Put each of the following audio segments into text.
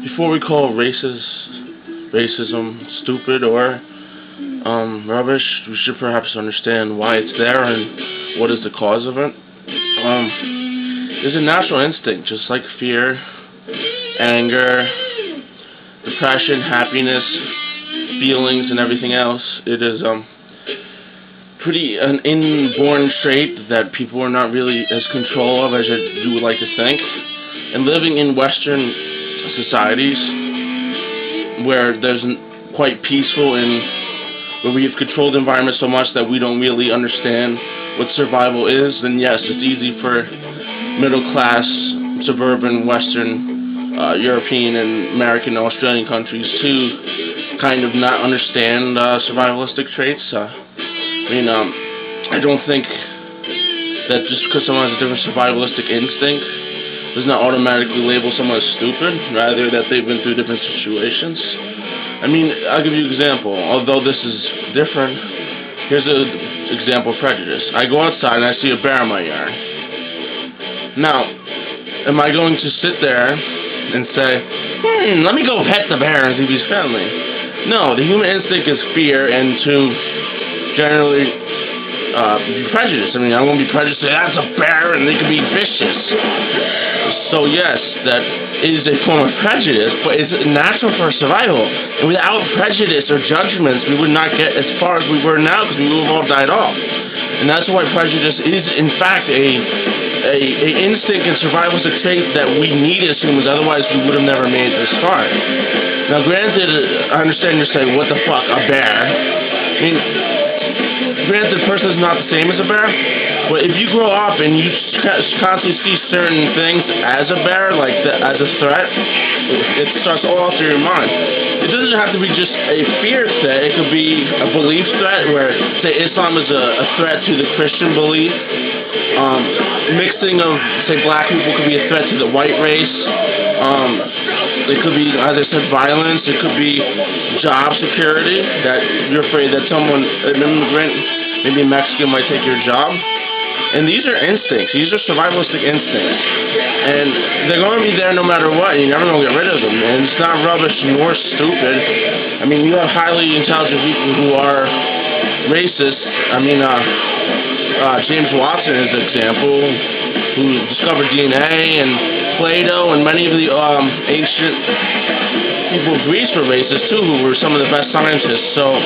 Before we call racism stupid or rubbish, we should perhaps understand why it's there and what is the cause of it. There's a natural instinct, just like fear, anger, depression, happiness, feelings, and everything else. It is pretty an inborn trait that people are not really as control of as you would like to think. And living in Western societies where there's quite peaceful and where we have controlled the environment so much that we don't really understand what survival is, then yes, it's easy for middle-class, suburban, Western, European, and American, and Australian countries to kind of not understand survivalistic traits. I don't think that just because someone has a different survivalistic instinct does not automatically label someone as stupid, rather that they've been through different situations. I'll give you an example. Although this is different, here's an example of prejudice. I go outside and I see a bear in my yard. Now, am I going to sit there and say, let me go pet the bear and see if he's friendly? No, the human instinct is fear and to generally be prejudiced. I'm going to be prejudiced, that's a bear and they can be vicious. So yes, that is a form of prejudice, but it's natural for survival. And without prejudice or judgments, we would not get as far as we were now because we would have all died off. And that's why prejudice is, in fact, a instinct and survivalistic trait that we need as humans, otherwise we would have never made it this far. Now granted, I understand you're saying, what the fuck, a bear? Granted, a person is not the same as a bear, but if you grow up and you constantly see certain things as a bear, as a threat, it starts all through your mind. It doesn't have to be just a fear threat. It could be a belief threat, where, say, Islam is a threat to the Christian belief. Mixing of, say, black people could be a threat to the white race. It could be, as I said, violence. It could be job security, that you're afraid that an immigrant, maybe a Mexican, might take your job. And these are instincts. These are survivalistic instincts. And they're going to be there no matter what. You're never going to get rid of them. And it's not rubbish nor stupid. You have highly intelligent people who are racist. James Watson is an example, who discovered DNA, and Plato, and many of the ancient people of Greece were racist too, who were some of the best scientists. So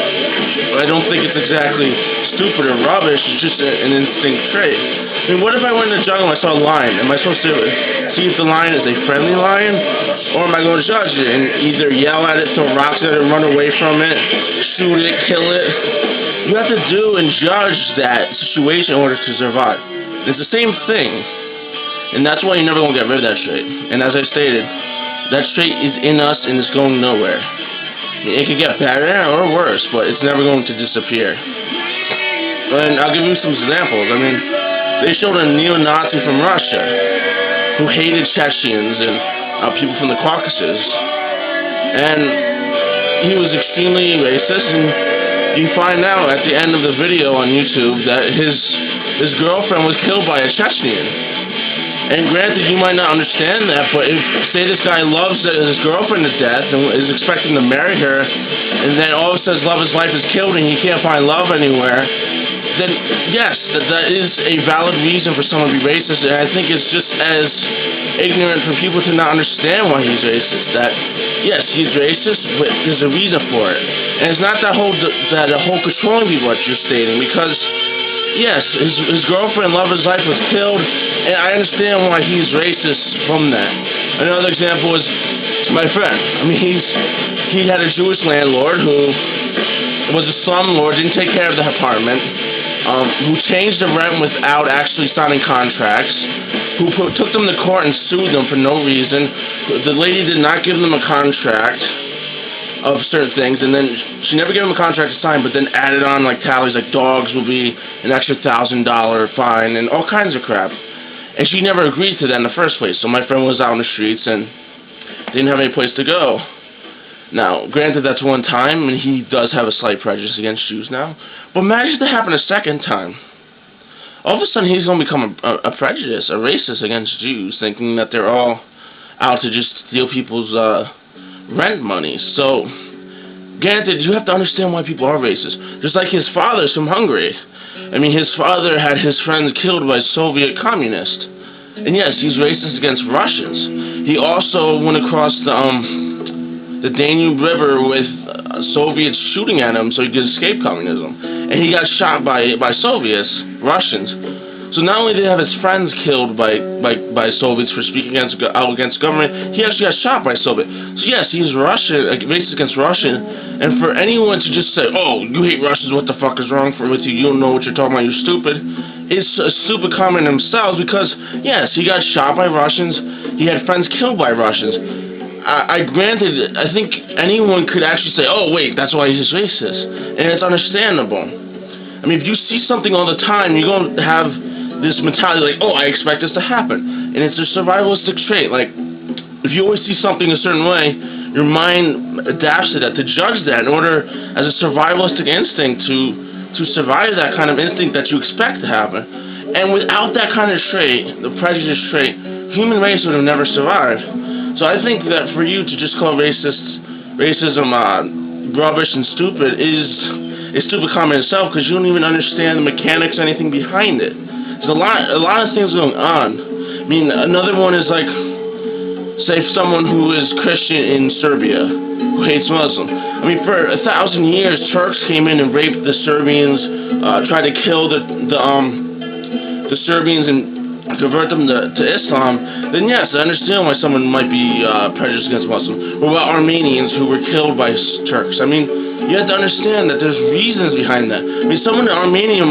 I don't think it's exactly stupid or rubbish. It's just an instinct trait. What if I went in the jungle and I saw a lion? Am I supposed to see if the lion is a friendly lion, or am I going to judge it and either yell at it, throw rocks at it, run away from it, shoot it, kill it? You have to do and judge that situation in order to survive. It's the same thing, and that's why you're never going to get rid of that trait. And as I stated, that trait is in us and it's going nowhere. It could get better or worse, but it's never going to disappear. And I'll give you some examples. They showed a neo-Nazi from Russia who hated Chechens and people from the Caucasus, and he was extremely racist. And you find out at the end of the video on YouTube that his girlfriend was killed by a Chechen. And granted, you might not understand that, but if, say, this guy loves his girlfriend to death and is expecting to marry her, and then all of a sudden his life is killed and he can't find love anywhere, then yes, that is a valid reason for someone to be racist. And I think it's just as ignorant for people to not understand why he's racist. That yes, he's racist, but there's a reason for it. And it's not that whole controlling people that you're stating, because yes, his girlfriend, love of his life, was killed, and I understand why he's racist from that. Another example is my friend. He had a Jewish landlord who was a slumlord, didn't take care of the apartment, who changed the rent without actually signing contracts, who took them to court and sued them for no reason. The lady did not give them a contract of certain things, and then she never gave him a contract to sign, but then added on tallies like dogs will be an extra $1,000 fine and all kinds of crap. And she never agreed to that in the first place. So my friend was out in the streets and didn't have any place to go. Now, granted, that's one time, and he does have a slight prejudice against Jews now. But imagine if that happened a second time. All of a sudden, he's going to become a prejudice, a racist against Jews, thinking that they're all out to just steal people's rent money. So, granted, you have to understand why people are racist. Just like his father's from Hungary. I mean, his father had his friends killed by Soviet communists. And yes, he's racist against Russians. He also went across the Danube River with Soviets shooting at him so he could escape communism. And he got shot by Soviets, Russians. So not only did he have his friends killed by Soviets for speaking out against government, he actually got shot by Soviets. So yes, he's Russian, racist against Russian. And for anyone to just say, "Oh, you hate Russians, what the fuck is wrong with you? You don't know what you're talking about, you're stupid," it's a stupid comment themselves because, yes, he got shot by Russians, he had friends killed by Russians. I think anyone could actually say, "Oh, wait, that's why he's racist." And it's understandable. I mean, if you see something all the time, you're going to have this mentality like, "Oh, I expect this to happen." And it's a survivalistic trait. Like, if you always see something a certain way, your mind adapts to that, to judge that in order, as a survivalistic instinct, to survive that kind of instinct that you expect to happen. And without that kind of trait, the prejudice trait, human race would have never survived. So I think that for you to just call racism rubbish and stupid is a stupid comment itself, because you don't even understand the mechanics or anything behind it. There's a lot of things going on. I mean, another one is like, say, someone who is Christian in Serbia who hates Muslims. I mean, for 1,000 years, Turks came in and raped the Serbians, tried to kill the Serbians and convert them to Islam. Then yes, I understand why someone might be prejudiced against Muslims. Or about Armenians who were killed by Turks. I mean, you have to understand that there's reasons behind that. I mean, someone in Armenia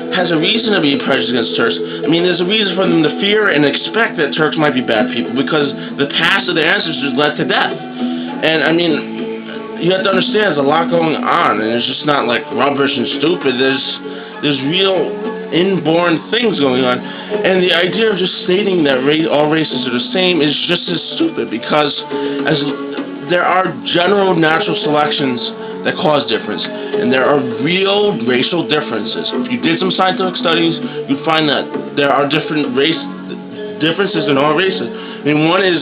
has a reason to be prejudiced against Turks. I mean, there's a reason for them to fear and expect that Turks might be bad people because the past of their ancestors led to death. And I mean, you have to understand there's a lot going on, and it's just not like rubbish and stupid. There's real inborn things going on, and the idea of just stating that all races are the same is just as stupid, because as there are general natural selections that cause difference, and there are real racial differences. If you did some scientific studies, you'd find that there are different differences in all races. I mean, one is,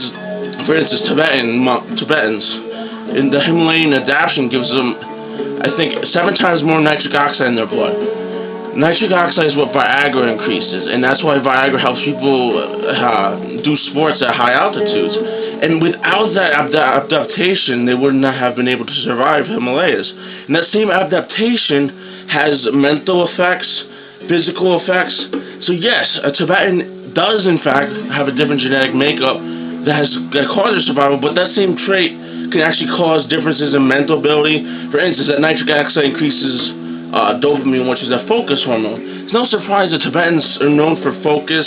for instance, Tibetans. In the Himalayan adaptation gives them, I think, 7 times more nitric oxide in their blood. Nitric oxide is what Viagra increases, and that's why Viagra helps people do sports at high altitudes. And without that adaptation, they would not have been able to survive Himalayas. And that same adaptation has mental effects, physical effects. So yes, a Tibetan does in fact have a different genetic makeup that causes survival, but that same trait can actually cause differences in mental ability. For instance, that nitric oxide increases dopamine, which is a focus hormone. It's no surprise that Tibetans are known for focus,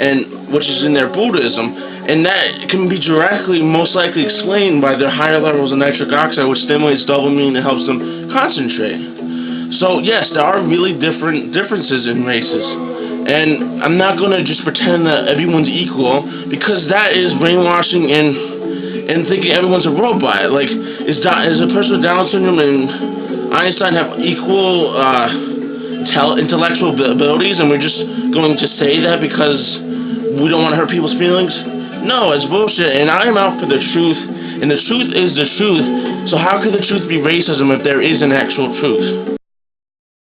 and which is in their Buddhism, and that can be directly, most likely explained by their higher levels of nitric oxide, which stimulates dopamine and helps them concentrate. So yes, there are really differences in races, and I'm not going to just pretend that everyone's equal, because that is brainwashing and thinking everyone's a robot. Like, is a person with Down syndrome and Einstein have equal intellectual abilities, and we're just going to say that because we don't want to hurt people's feelings? No, it's bullshit, and I'm out for the truth, and the truth is the truth, so how could the truth be racism if there is an actual truth?